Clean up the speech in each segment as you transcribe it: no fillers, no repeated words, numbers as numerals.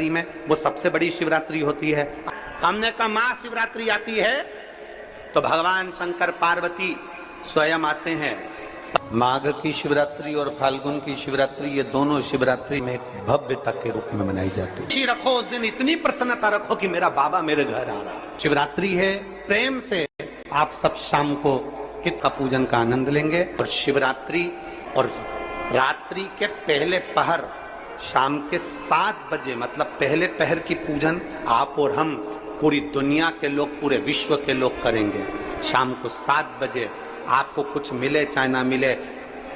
में वो सबसे बड़ी शिवरात्रि होती है। हमने कहा महाशिवरात्रि आती है तो भगवान शंकर पार्वती स्वयं आते हैं। माघ की शिवरात्रि और फाल्गुन की शिवरात्रि, ये दोनों शिवरात्रि में एक भव्यता के रूप में मनाई जाती है। खुशी रखो उस दिन, इतनी प्रसन्नता रखो कि मेरा बाबा मेरे घर आ रहा है। शिवरात्रि है, प्रेम से आप सब शाम को किट का पूजन का आनंद लेंगे। और शिवरात्रि और रात्रि के पहले पहर शाम के 7 बजे, मतलब पहले पहर की पूजन आप और हम, पूरी दुनिया के लोग, पूरे विश्व के लोग करेंगे। शाम को 7 बजे आपको कुछ मिले चाहे ना मिले,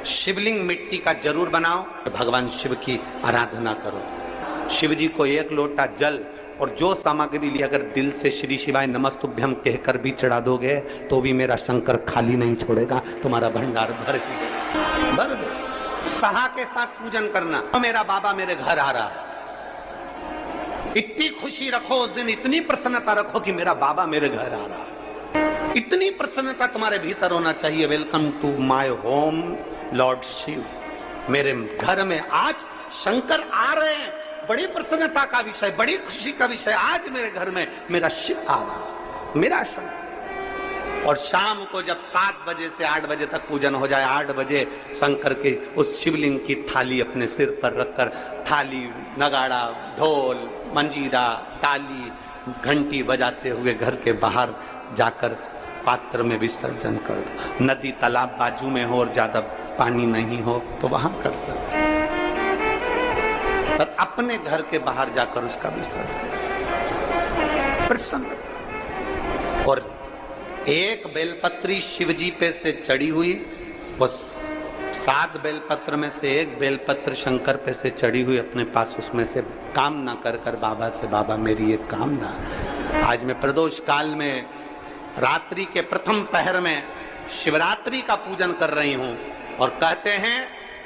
शिवलिंग मिट्टी का जरूर बनाओ, भगवान शिव की आराधना करो। शिव जी को 1 लोटा जल और जो सामग्री ली, अगर दिल से श्री शिवाय नमस्तुभ्यम कहकर भी चढ़ा दोगे तो भी मेरा शंकर खाली नहीं छोड़ेगा, तुम्हारा भंडार भर दो। सहा के साथ पूजन करना, तो मेरा बाबा मेरे घर आ रहा है। इतनी खुशी रखो उस दिन, इतनी प्रसन्नता रखो कि मेरा बाबा मेरे घर आ रहा है। इतनी प्रसन्नता तुम्हारे भीतर होना चाहिए। Welcome to my home lord Shiva. मेरे घर में आज शंकर आ रहे हैं, बड़ी प्रसन्नता का विषय, बड़ी खुशी का विषय। आज मेरे घर में मेरा शिव आ रहा है, मेरा शंकर। और शाम को जब 7 बजे से 8 बजे तक पूजन हो जाए, 8 बजे शंकर के उस शिवलिंग की थाली अपने सिर पर रखकर, थाली, नगाड़ा, ढोल, मंजीरा, ताली, घंटी बजाते हुए घर के बाहर जाकर पात्र में विसर्जन कर दो। नदी तालाब बाजू में हो और ज्यादा पानी नहीं हो तो वहां कर सकते, पर अपने घर के बाहर जाकर उसका विसर्जन प्रसन्न। और एक बेलपत्री शिवजी पे से चढ़ी हुई, वो 7 बेलपत्र में से एक बेलपत्र शंकर पे से चढ़ी हुई अपने पास, उसमें से कामना कर कर बाबा से, बाबा मेरी एक कामना, आज मैं प्रदोष काल में रात्रि के प्रथम पहर में शिवरात्रि का पूजन कर रही हूं। और कहते हैं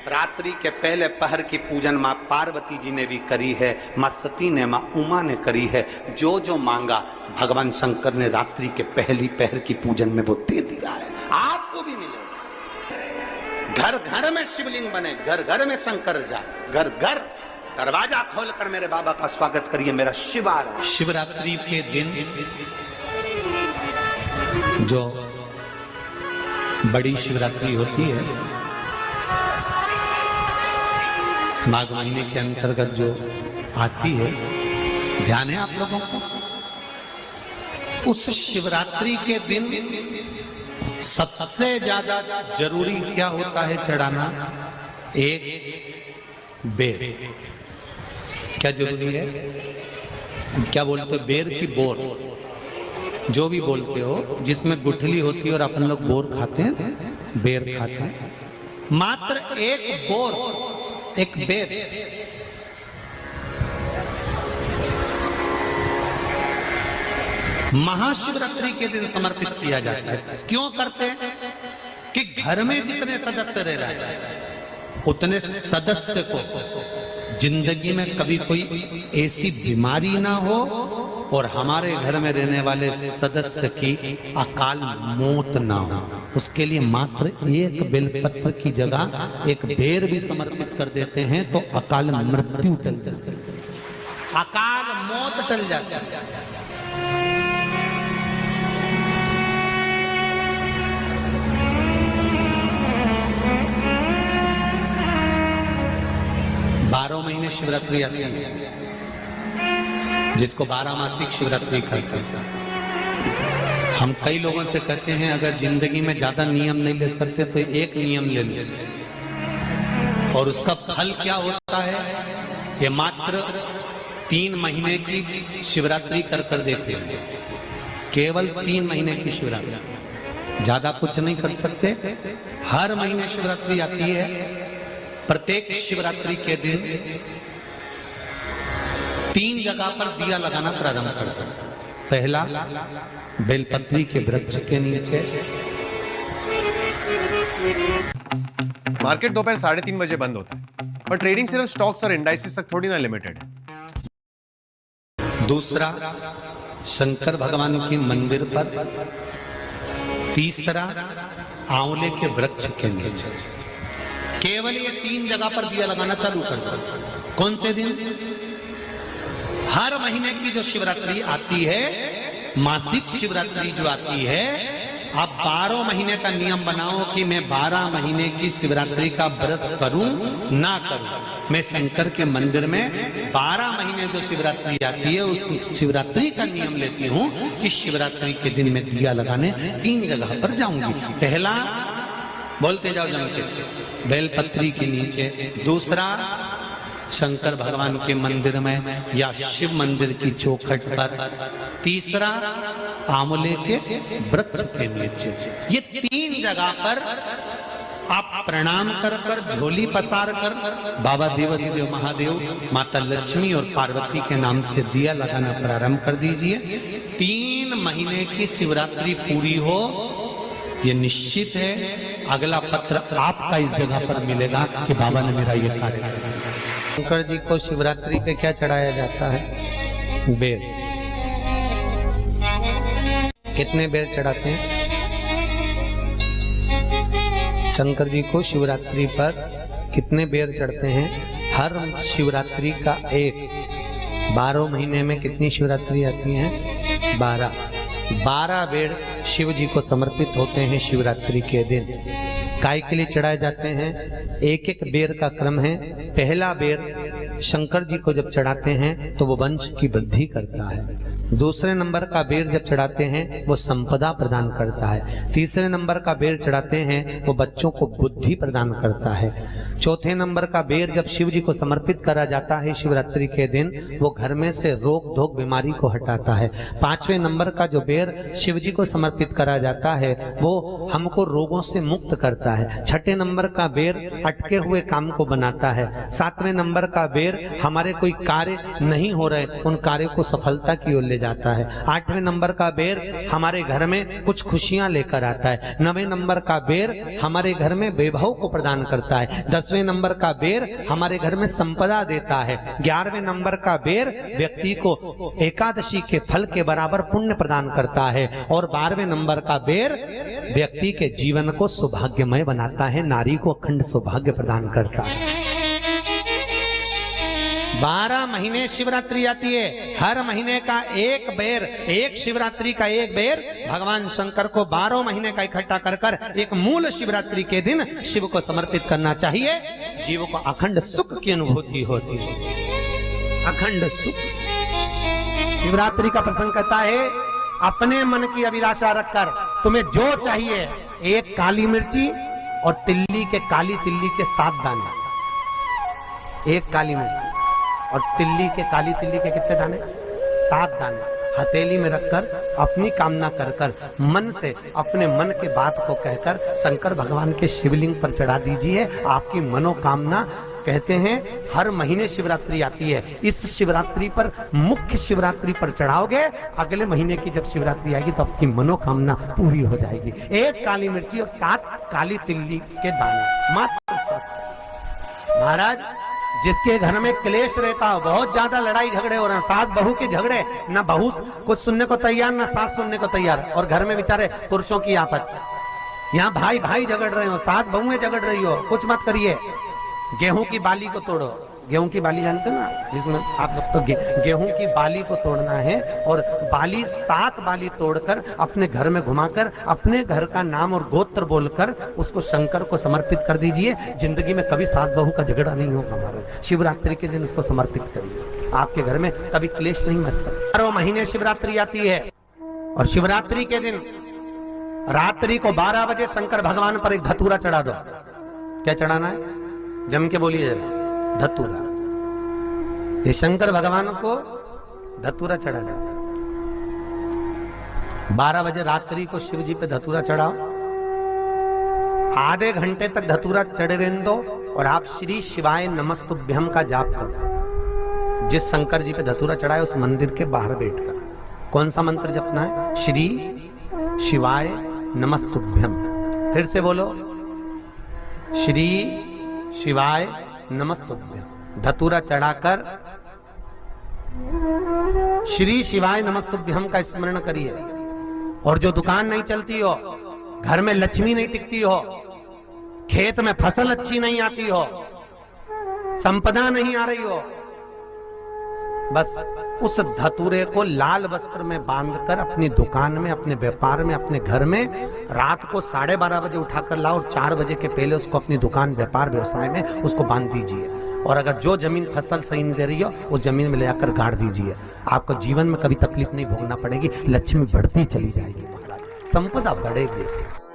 रात्रि के पहले पहर की पूजन मां पार्वती जी ने भी करी है, मां सती ने, मां उमा ने करी है। जो जो मांगा भगवान शंकर ने रात्रि के पहली पहर की पूजन में वो दे दिया है। आपको भी मिलेगा। घर घर में शिवलिंग बने, घर घर में शंकर जाए, घर घर दरवाजा खोलकर मेरे बाबा का स्वागत करिए, मेरा शिव आ रहा है। शिवरात्रि के दिन जो बड़ी शिवरात्रि होती है, माघ महीने के अंतर्गत जो आती है, ध्यान है आप लोगों को? उस शिवरात्रि के दिन सबसे ज्यादा जरूरी क्या होता है चढ़ाना? एक बेर। क्या जरूरी है? क्या बोलते हो? बेर की बोर, जो भी बोलते हो, जिसमें गुठली होती है और अपन लोग बोर खाते हैं, बेर खाते हैं। मात्र एक बोर, एक बेर महाशिवरात्रि के दिन समर्पित किया जाता है। क्यों करते हैं? कि घर में जितने सदस्य रह रहे हैं उतने सदस्य को जिंदगी में कभी कोई ऐसी बीमारी ना हो और हमारे घर में रहने वाले सदस्य की अकाल मौत ना हो। उसके लिए मात्र एक बेलपत्र की जगह एक बेर भी समर्पित कर देते हैं तो अकाल मृत्यु टल जाती है, अकाल मौत टल जाती है। 12 महीने शिवरात्रि आती है, जिसको 12 मासिक शिवरात्रि कहते हैं। हम कई लोगों से कहते हैं अगर जिंदगी में ज्यादा नियम नहीं ले सकते तो एक नियम ले लो, और उसका फल क्या होता है ये मात्र 3 महीने की शिवरात्रि कर कर देते हैं। केवल 3 महीने की शिवरात्रि, ज्यादा कुछ नहीं कर सकते। हर महीने शिवरात्रि आती है। प्रत्येक शिवरात्रि के दिन 3 जगह पर दिया लगाना प्रारंभ करते हैं। पहला बेलपत्री के वृक्ष के नीचे। मार्केट दोपहर 3:30 बजे बंद होता है, और ट्रेडिंग सिर्फ स्टॉक्स और इंडाइसेस तक थोड़ी ना लिमिटेड है। दूसरा शंकर भगवान के मंदिर पर। तीसरा आंवले के वृक्ष के नीचे। केवल ये 3 जगह पर दिया लगाना चालू कर दो। कौन से दिन? हर महीने की जो शिवरात्रि आती है, मासिक शिवरात्रि जो आती है, आप 12 महीने का नियम बनाओ कि मैं 12 महीने की शिवरात्रि का व्रत करूं ना करूं। मैं शंकर के मंदिर में 12 महीने जो शिवरात्रि आती है उस शिवरात्रि का नियम लेती हूं कि शिवरात्रि के दिन मैं दिया लगाने 3 जगह पर जाऊंगी। पहला, बोलते जाओ जम के, बेलपत्री के नीचे। दूसरा, शंकर भगवान के मंदिर में या शिव मंदिर की चौखट पर। तीसरा, आंवले के वृक्ष के नीचे। ये 3 जगह पर आप प्रणाम कर कर, झोली पसार कर बाबा देवाधिदेव महादेव, माता लक्ष्मी और पार्वती के नाम से दिया लगाना प्रारंभ कर दीजिए। 3 महीने की शिवरात्रि पूरी हो, ये निश्चित है अगला पत्र आपका इस जगह पर मिलेगा कि बाबा ने मेरा ये कार्य किया। शंकर जी को शिवरात्रि पे क्या चढ़ाया जाता है? बेर। कितने बेर चढ़ाते हैं? शंकर जी को शिवरात्रि पर कितने बेर चढ़ते हैं? हर शिवरात्रि का एक। 12 महीने में कितनी शिवरात्रि आती हैं? 12 बेर शिव जी को समर्पित होते हैं शिवरात्रि के दिन। काय के लिए चढ़ाए जाते हैं? एक एक बेर का क्रम है। पहला बेर शंकर जी को जब चढ़ाते हैं तो वो वंश की वृद्धि करता है। दूसरे नंबर का बेर जब चढ़ाते हैं वो संपदा प्रदान करता है। तीसरे नंबर का बेर चढ़ाते हैं वो बच्चों को बुद्धि प्रदान करता है। चौथे नंबर का बेर जब शिव जी को समर्पित करा जाता है शिवरात्रि के दिन, वो घर में से रोग धोक बीमारी को हटाता है। 5वें नंबर का जो बेर शिव जी को समर्पित करा जाता है वो हमको रोगों से मुक्त करता है। 6ठे नंबर का बेर अटके हुए काम को बनाता है। 7वें नंबर का बेर हमारे कोई कार्य नहीं हो रहे उन कार्य को सफलता की ओर ले जाता है। 8वें नंबर का बेर हमारे घर में कुछ खुशियां लेकर आता है। 9वें नंबर का बेर हमारे घर में वैभव को प्रदान करता है। 10वें नंबर का बेर हमारे घर में संपदा देता है। 11वें नंबर का बेर व्यक्ति को एकादशी के फल के बराबर पुण्य प्रदान करता है। और 12वें नंबर का बेर व्यक्ति के जीवन को सौभाग्यमय बनाता है, नारी को अखंड सौभाग्य प्रदान करता है। 12 महीने शिवरात्रि आती है। हर महीने का एक बेर, एक शिवरात्रि का एक बेर भगवान शंकर को 12 महीने का इकट्ठा कर कर एक मूल शिवरात्रि के दिन शिव को समर्पित करना चाहिए। जीव को अखंड सुख की अनुभूति होती है, अखंड सुख। शिवरात्रि का प्रसंग कहता है अपने मन की अभिलाषा रखकर तुम्हें जो चाहिए, एक काली मिर्ची और तिल्ली के, काली तिल्ली के 7 दाने। एक काली मिर्ची और तिल्ली के, काली तिल्ली के कितने दाने? 7 दाने हथेली में रखकर अपनी कामना कर कर मन से अपने मन के बात को कहकर शंकर भगवान के शिवलिंग पर चढ़ा दीजिए। आपकी मनोकामना, कहते हैं हर महीने शिवरात्रि आती है, इस शिवरात्रि पर, मुख्य शिवरात्रि पर चढ़ाओगे, अगले महीने की जब शिवरात्रि आएगी तो आपकी मनोकामना पूरी हो जाएगी। एक काली मिर्ची और 7 काली तिल्ली के दाने, मात्र 7। महाराज, जिसके घर में क्लेश रहता हो, बहुत ज्यादा लड़ाई झगड़े हो रहे हैं, सास बहू के झगड़े, ना बहू कुछ सुनने को तैयार ना सास सुनने को तैयार, और घर में बेचारे पुरुषों की आफत, यहाँ भाई भाई झगड़ रहे हो, सास बहुएं झगड़ रही हो, कुछ मत करिए। गेहूं की बाली को तोड़ो। गेहूं की बाली जानते ना, जिसमें आप लोग तो गेहूं की बाली को तोड़ना है और बाली 7 बाली तोड़कर अपने घर में घुमाकर अपने घर का नाम और गोत्र बोलकर उसको शंकर को समर्पित कर दीजिए। जिंदगी में कभी सास बहू का झगड़ा नहीं होगा। हमारे शिवरात्रि के दिन उसको समर्पित करिए, आपके घर में कभी क्लेश नहीं मच सकता। 12 महीने शिवरात्रि आती है और शिवरात्रि के दिन रात्रि को 12 बजे शंकर भगवान पर एक धतूरा चढ़ा दो। क्या चढ़ाना है? जम के बोलिए जरा। धतूरा। ये शंकर भगवान को धतूरा चढ़ा जाता। 12 बजे रात्रि को शिव जी पे धतूरा चढ़ाओ। आधे घंटे तक धतूरा चढ़े रहने दो और आप श्री शिवाय नमस्तुभ्यम का जाप करो। जिस शंकर जी पे धतूरा चढ़ाए उस मंदिर के बाहर बैठकर कौन सा मंत्र जपना है? श्री शिवाय नमस्तुभ्यम। फिर से बोलो, श्री शिवाय नमस्तुभ्यम। धतूरा चढ़ाकर श्री शिवाय नमस्तुभ्यम का स्मरण करिए। और जो दुकान नहीं चलती हो, घर में लक्ष्मी नहीं टिकती हो, खेत में फसल अच्छी नहीं आती हो, संपदा नहीं आ रही हो, बस उस धतूरे को लाल वस्त्र में बांधकर अपनी दुकान में, अपने व्यापार में, अपने घर में रात को 12:30 बजे उठाकर लाओ और 4 बजे के पहले उसको अपनी दुकान, व्यापार, व्यवसाय में उसको बांध दीजिए। और अगर जो जमीन फसल सही नहीं दे रही हो उस जमीन में ले जाकर गाड़ दीजिए। आपको जीवन में कभी तकलीफ नहीं भोगना पड़ेगी, लक्ष्मी बढ़ती चली जाएगी महाराज, संपदा बढ़ेगी उससे।